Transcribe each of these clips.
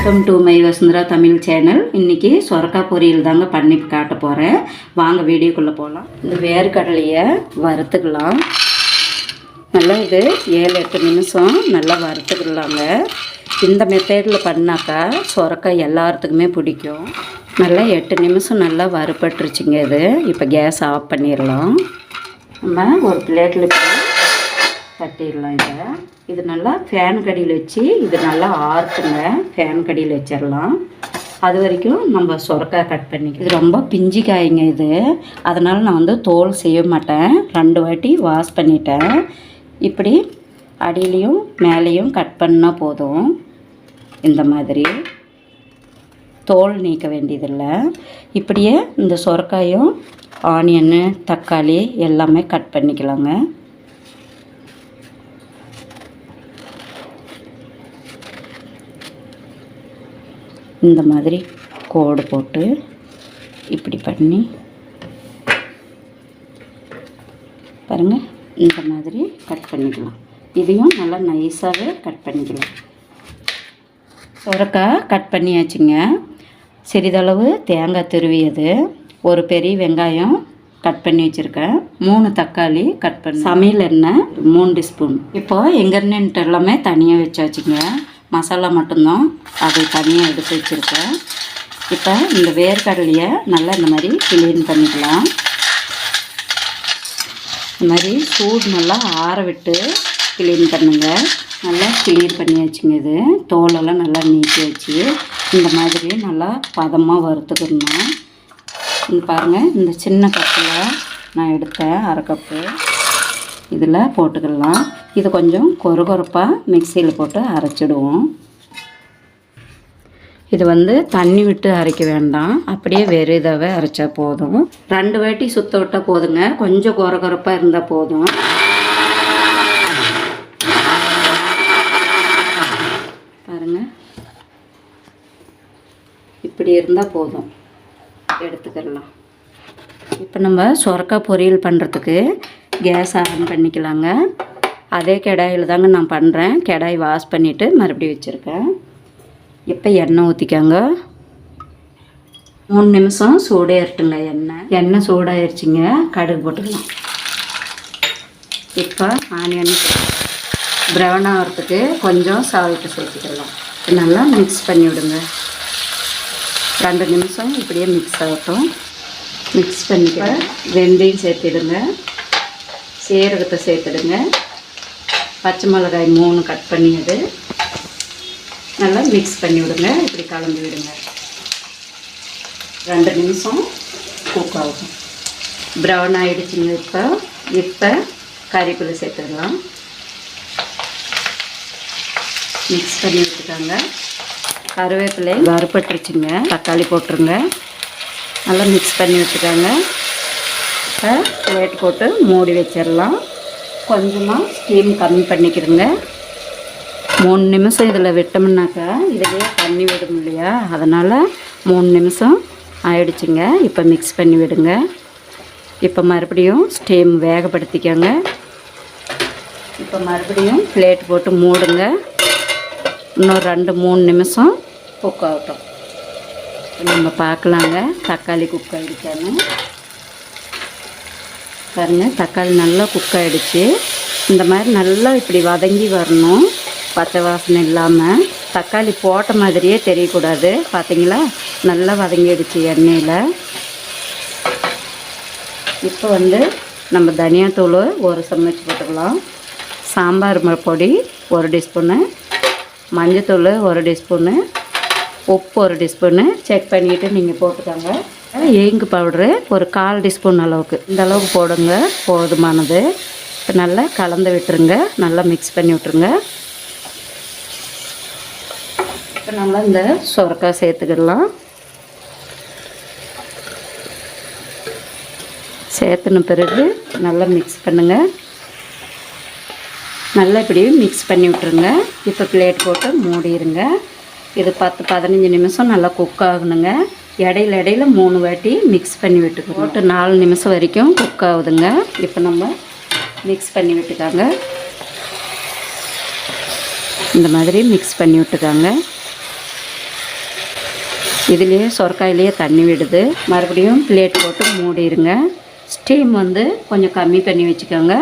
Welcome to my Vasundhara Tamil channel. இன்றைக்கி சொரக்காய் பொரியல் தாங்க பண்ணி காட்ட போகிறேன். வாங்க வீடியோக்குள்ளே போகலாம். இந்த வேர்க்கடலையை வறுத்துக்கலாம். நல்லா இது 7-8 நிமிஷம் நல்லா வறுத்துக்கலாங்க. இந்த மெத்தடில் பண்ணாக்கா சொரக்காய் எல்லாத்துக்குமே பிடிக்கும். நல்லா 8 நிமிஷம் நல்லா வறுப்பட்டுருச்சுங்க. இது இப்போ கேஸ் ஆஃப் பண்ணிடலாம். நம்ம ஒரு பிளேட்டில் தட்டிடலாம். இது நல்லா ஃபேன் கடியில் வச்சு இது நல்லா ஆறுத்துங்க. ஃபேன் கடியில் வச்சிடலாம். அது வரைக்கும் நம்ம சொரக்காய் கட் பண்ணி, இது ரொம்ப பிஞ்சு காய்ங்க இது, அதனால் நான் வந்து தோல் செய்ய மாட்டேன். 2 வாட்டி வாஷ் பண்ணிட்டேன். இப்படி அடியிலையும் மேலேயும் கட் பண்ணால் போதும். இந்த மாதிரி தோல் நீக்க வேண்டியதில்லை. இப்படியே இந்த சொரக்காயும் ஆனியன்னு தக்காளி எல்லாமே கட் பண்ணிக்கலாங்க. இந்த மாதிரி கோடு போட்டு இப்படி பண்ணி பாருங்கள், இந்த மாதிரி கட் பண்ணிக்கலாம். இதையும் நல்லா நைஸாகவே கட் பண்ணிக்கலாம். சொரக்காய் கட் பண்ணியாச்சுங்க. சிறிதளவு தேங்காய் துருவியது, ஒரு பெரிய வெங்காயம் கட் பண்ணி வச்சுருக்கேன், 3 தக்காளி கட் பண்ணி, சமையல் எண்ணெய் 3 டீஸ்பூன். இப்போது எங்கெண்ணென்ட்டு எல்லாமே தனியாக வச்சாச்சுங்க. மசாலா மட்டும்தான் அதை தனியாக எடுத்து வச்சுருக்கேன். இப்போ இந்த வேர்க்கடலையை நல்லா இந்த மாதிரி க்ளீன் பண்ணிக்கலாம். இந்த மாதிரி சூடு நல்லா ஆற விட்டு க்ளீன் பண்ணுங்க. நல்லா க்ளீன் பண்ணியாச்சுங்க. இது தோலெல்லாம் நல்லா நீக்கி வச்சு இந்த மாதிரி நல்லா பதமாக வறுத்துக்கணும். இது பாருங்கள், இந்த சின்ன கப்பில் நான் எடுத்தேன் 1/2 கப்பு. இதில் போட்டுக்கலாம். இது கொஞ்சம் கொரகொரப்பாக மிக்சியில் போட்டு அரைச்சிடுவோம். இது வந்து தண்ணி விட்டு அரைக்க வேண்டாம், அப்படியே வெறும் இதாகவே அரைச்சா போதும். 2 வாட்டி சுற்ற விட்டால் போதுங்க. கொஞ்சம் கொரகொரப்பாக இருந்தால் போதும். பாருங்கள், இப்படி இருந்தால் போதும், எடுத்துக்கிடலாம். இப்போ நம்ம சொரக்காய் பொரியல் பண்ணுறதுக்கு கேஸ் ஆன் பண்ணிக்கலாங்க. அதே கடாயில் தாங்க நான் பண்ணுறேன். கடாய் வாஷ் பண்ணிவிட்டு மறுபடியும் வச்சுருக்கேன். இப்போ எண்ணெய் ஊற்றிக்காங்க. 3 நிமிஷம் சூடேறட்டுங்க. எண்ணெய் சூடாயிருச்சுங்க. கடுகு போட்டுக்கலாம். இப்போ ஆனியன் ப்ரௌன் ஆகிறதுக்கு கொஞ்சம் சால்ட்டு சேர்த்துக்கலாம். நல்லா மிக்ஸ் பண்ணி விடுங்க. 2 நிமிஷம் இப்படியே மிக்ஸ் ஆகட்டும். மிக்ஸ் பண்ணிக்க வெந்தயம் சேர்த்துடுங்க, சீரகத்தை சேர்த்துடுங்க, பச்சை மிளகாய் 3 கட் பண்ணியது நல்லா மிக்ஸ் பண்ணி விடுங்க. இப்படி கலந்து விடுங்க. 2 நிமிஷம் குக் ஆகும். ப்ரௌன் ஆகிடுச்சுங்க. இப்போ கறிவேப்பிலை சேர்த்துடலாம். மிக்ஸ் பண்ணி விட்டுக்காங்க. கருவேப்பிலை வறுப்பட்டுருச்சுங்க. தக்காளி போட்டுருங்க. நல்லா மிக்ஸ் பண்ணி விட்டுக்காங்க. இப்போ பிளேட் போட்டு மூடி வச்சிடலாம். கொஞ்சமாக ஸ்டீம் கம்மி பண்ணிக்கிடுங்க. 3 நிமிஷம் இதில் விட்டோம்னாக்கா இதிலே தண்ணி விடும் இல்லையா, அதனால் 3 நிமிஷம் ஆயிடுச்சுங்க. இப்போ மிக்ஸ் பண்ணி விடுங்க. இப்போ மறுபடியும் ஸ்டீம் வேகப்படுத்திக்கோங்க. இப்போ மறுபடியும் பிளேட் போட்டு மூடுங்க. இன்னும் 2-3 நிமிஷம் குக் ஆகட்டும். நம்ம பார்க்கலாங்க தக்காளி குக் ஆகிடுச்சான்னு. பாருங்கள், தக்காளி நல்லா குக் ஆகிடுச்சு. இந்த மாதிரி நல்லா இப்படி வதங்கி வரணும், பச்சை வாசனை இல்லாமல். தக்காளி போட்ட மாதிரியே தெரியக்கூடாது. பார்த்தீங்களா, நல்லா வதங்கிடுச்சு எண்ணெயில். இப்போ வந்து நம்ம தனியாத்தூள் 1 சமச்சு போட்டுக்கலாம். சாம்பார் பொடி 1 டீஸ்பூனு, மஞ்சத்தூள் 1 டீஸ்பூனு, உப்பு 1 டீஸ்பூனு செக் பண்ணிவிட்டு நீங்கள் போட்டுக்கோங்க. ஏங்கு பவுட்ரு ஒரு 1/4 டீஸ்பூன் அளவுக்கு, இந்த அளவுக்கு போடுங்க, போதுமானது. இப்போ நல்லா கலந்து விட்டுருங்க. நல்லா மிக்ஸ் பண்ணி விட்டுருங்க. இப்போ நல்லா இந்த சொரக்காய் சேர்த்துக்கிடலாம். சேர்த்துன பிறகு நல்லா மிக்ஸ் பண்ணுங்கள். நல்லா இப்படி மிக்ஸ் பண்ணி விட்டுருங்க. இப்போ பிளேட் போட்டு மூடிடுங்க. இது 10-15 நிமிஷம் நல்லா குக் ஆகணுங்க. இடையில 3 வாட்டி மிக்ஸ் பண்ணி விட்டுக்கணும். போட்டு 4 நிமிஷம் வரைக்கும் குக் ஆகுதுங்க. இப்போ நம்ம மிக்ஸ் பண்ணி விட்டுக்காங்க. இந்த மாதிரி மிக்ஸ் பண்ணி விட்டுக்காங்க. இதுலேயே சொரக்காயிலேயே தண்ணி விடுது. மறுபடியும் பிளேட் போட்டு மூடிடுங்க. ஸ்டீம் வந்து கொஞ்சம் கம்மி பண்ணி வச்சுக்கோங்க.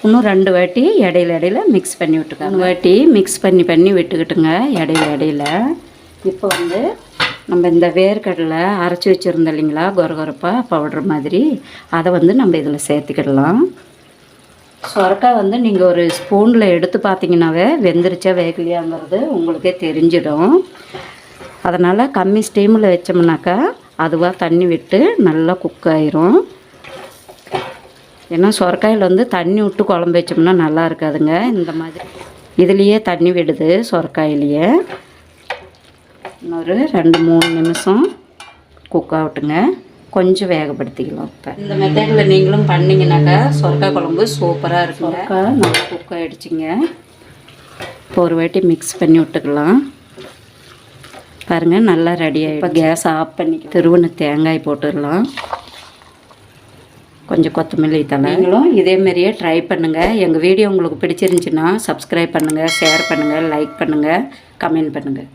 இன்னும் 2 வாட்டி இடையில மிக்ஸ் பண்ணி விட்டுக்கோங்க. 3 வாட்டி மிக்ஸ் பண்ணி விட்டுக்கிட்டுங்க இடையில. இப்போ வந்து நம்ம இந்த வேர்க்கடலை அரைச்சி வச்சுருந்தோம் இல்லைங்களா, கொரகொரப்பாக பவுட்ரு மாதிரி, அதை வந்து நம்ம இதில் சேர்த்துக்கிடலாம். சொரக்காய் வந்து நீங்கள் ஒரு ஸ்பூனில் எடுத்து பார்த்தீங்கன்னாவே வெந்துருச்சா வேகலையாங்கிறது உங்களுக்கே தெரிஞ்சிடும். அதனால் கம்மி ஸ்டீமில் வச்சோம்னாக்கா அதுவாக தண்ணி விட்டு நல்லா குக் ஆயிரும். ஏன்னா சொரக்காயில் வந்து தண்ணி விட்டு குழம்பு வச்சோம்னா நல்லா இருக்காதுங்க. இந்த மாதிரி இதுலேயே தண்ணி விடுது சொரக்காயிலேயே. இன்னொரு 2-3 நிமிஷம் குக் ஆகட்டுங்க. கொஞ்சம் வேகப்படுத்திக்கலாம். இப்போ இந்த மெத்தடில் நீங்களும் பண்ணிங்கனாக்கா சொரக்காய் குழம்பு சூப்பராக இருக்கும். சொரக்காய் நல்லா குக் ஆகிடுச்சிங்க. இப்போ ஒரு வாட்டி மிக்ஸ் பண்ணி விட்டுக்கலாம். பாருங்கள் நல்லா ரெடி ஆகிடும். இப்போ கேஸ் ஆஃப் பண்ணி திருவண்ண தேங்காய் போட்டுடலாம். கொஞ்சம் கொத்தமல்லி தழை. நீங்களும் இதேமாரியே ட்ரை பண்ணுங்கள். எங்கள் வீடியோ உங்களுக்கு பிடிச்சிருந்துச்சின்னா சப்ஸ்கிரைப் பண்ணுங்கள், ஷேர் பண்ணுங்கள், லைக் பண்ணுங்கள், கமெண்ட் பண்ணுங்கள்.